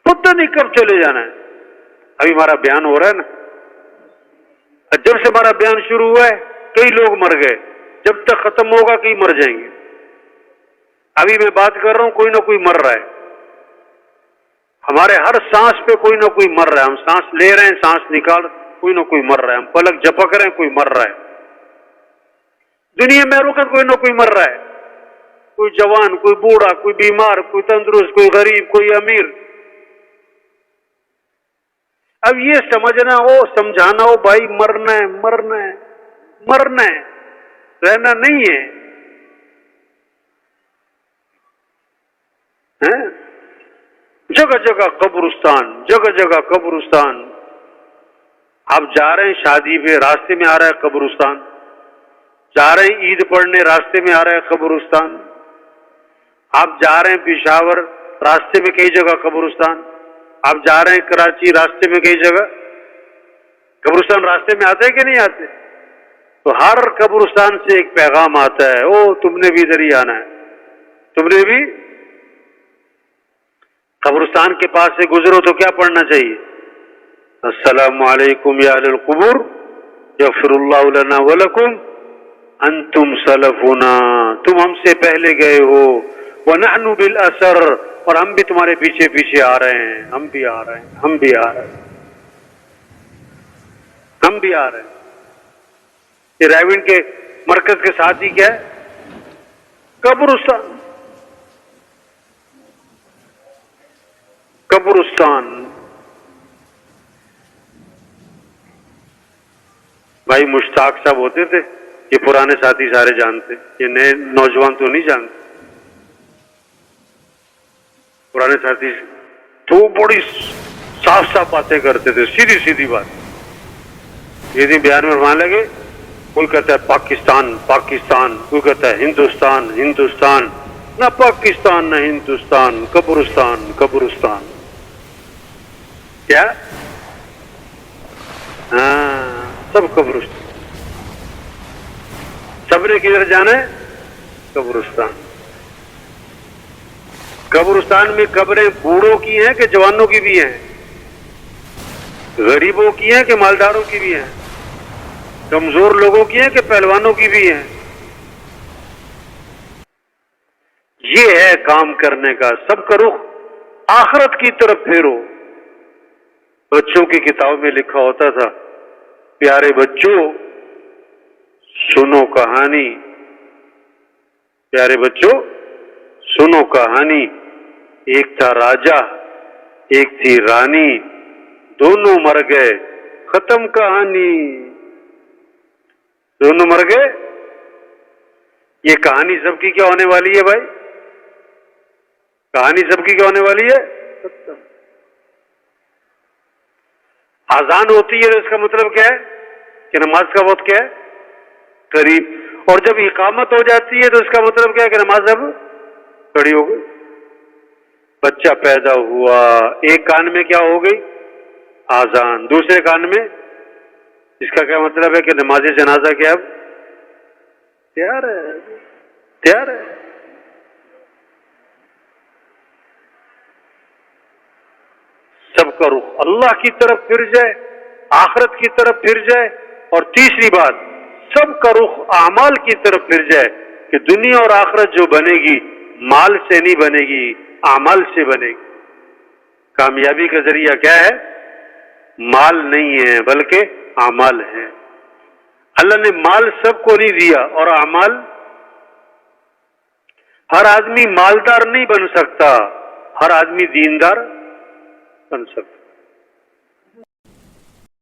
پتہ نہیں کب چلے جانا ہے. ابھی ہمارا بیان ہو رہا ہے نا, جب سے ہمارا بیان شروع ہوا ہے کئی لوگ مر گئے, جب تک ختم ہوگا کئی مر جائیں گے. ابھی میں بات کر رہا ہوں, کوئی نہ کوئی مر رہا ہے. ہمارے ہر سانس پہ کوئی نہ کوئی مر رہا ہے. ہم سانس لے رہے ہیں, سانس نکال, کوئی نہ کوئی مر رہا ہے. ہم پلک جھپک رہے ہیں, کوئی مر رہا ہے. دنیا میں رکت کوئی نہ کوئی مر رہا ہے. کوئی جوان, کوئی بوڑھا, کوئی بیمار, کوئی تندرست, کوئی غریب, کوئی امیر. اب یہ سمجھنا ہو, سمجھانا ہو, بھائی مرنا ہے, مرنا ہے, مرنا ہے, رہنا نہیں ہے. جگہ جگہ قبرستان, جگہ جگہ قبرستان. آپ جا رہے ہیں شادی پہ, راستے میں آ رہا ہے قبرستان. جا رہے ہیں عید پڑھنے, راستے میں آ رہا ہے قبرستان. آپ جا رہے ہیں پشاور, راستے میں کئی جگہ قبرستان. آپ جا رہے ہیں کراچی, راستے میں کئی جگہ قبرستان. راستے میں آتے ہیں کہ نہیں آتے؟ تو ہر قبرستان سے ایک پیغام آتا ہے, او تم نے بھی ادھر ہی آنا ہے, تم نے بھی. قبرستان کے پاس سے گزرو تو کیا پڑھنا چاہیے؟ السلام علیکم یا اہل القبور یغفر اللہ لنا ولکم انتم سلفنا, تم ہم سے پہلے گئے ہو. ونحن بالاثر, اور ہم بھی تمہارے پیچھے پیچھے آ رہے ہیں, ہم بھی آ رہے ہیں, ہم بھی آ رہے ہیں, ہم بھی آ رہے ہیں. یہ رائیونڈ کے مرکز کے ساتھ ہی کیا ہے؟ قبرستان. قبرستان. بھائی مشتاق صاحب ہوتے تھے, یہ پرانے ساتھی سارے جانتے, یہ نئے نوجوان تو نہیں جانتے. پرانے ساتھی تو بڑی صاف صاف باتیں کرتے تھے, سیدھی سیدھی بات. یہ دن بیان میں فرمانے لگے, کوئی کہتا ہے پاکستان پاکستان, کوئی کہتا ہے ہندوستان ہندوستان. نہ پاکستان نہ ہندوستان, قبرستان قبرستان. کیا؟ ہاں, سب قبرستان. سب نے کدھر جانا ہے؟ قبرستان. قبرستان میں قبریں بوڑھوں کی ہیں کہ جوانوں کی بھی ہیں؟ غریبوں کی ہیں کہ مالداروں کی بھی ہیں؟ کمزور لوگوں کی ہیں کہ پہلوانوں کی بھی ہیں؟ یہ ہے کام کرنے کا. سب کا رخ آخرت کی طرف پھیرو. بچوں کی کتاب میں لکھا ہوتا تھا, پیارے بچوں سنو کہانی, پیارے بچوں سنو کہانی. ایک تھا راجا, ایک تھی رانی, دونوں مر گئے, ختم کہانی. دونوں مر گئے. یہ کہانی سب کی کیا ہونے والی ہے بھائی؟ کہانی سب کی کیا ہونے والی ہے؟ اذان ہوتی ہے تو اس کا مطلب کیا ہے کہ نماز کا وقت کیا ہے؟ قریب. اور جب اقامت ہو جاتی ہے تو اس کا مطلب کیا ہے کہ نماز اب کھڑی ہو گئی. بچہ پیدا ہوا, ایک کان میں کیا ہو گئی؟ اذان, دوسرے کان میں. اس کا کیا مطلب ہے کہ نماز جنازہ کیا اب تیار ہے, تیار ہے. سب کا رخ اللہ کی طرف پھر جائے, آخرت کی طرف پھر جائے. اور تیسری بات, سب کا رخ اعمال کی طرف پھر جائے کہ دنیا اور آخرت جو بنے گی مال سے نہیں بنے گی, اعمال سے بنے گی. کامیابی کا ذریعہ کیا ہے؟ مال نہیں ہے بلکہ اعمال ہے. اللہ نے مال سب کو نہیں دیا, اور اعمال. ہر آدمی مالدار نہیں بن سکتا, ہر آدمی دیندار بن سکتا.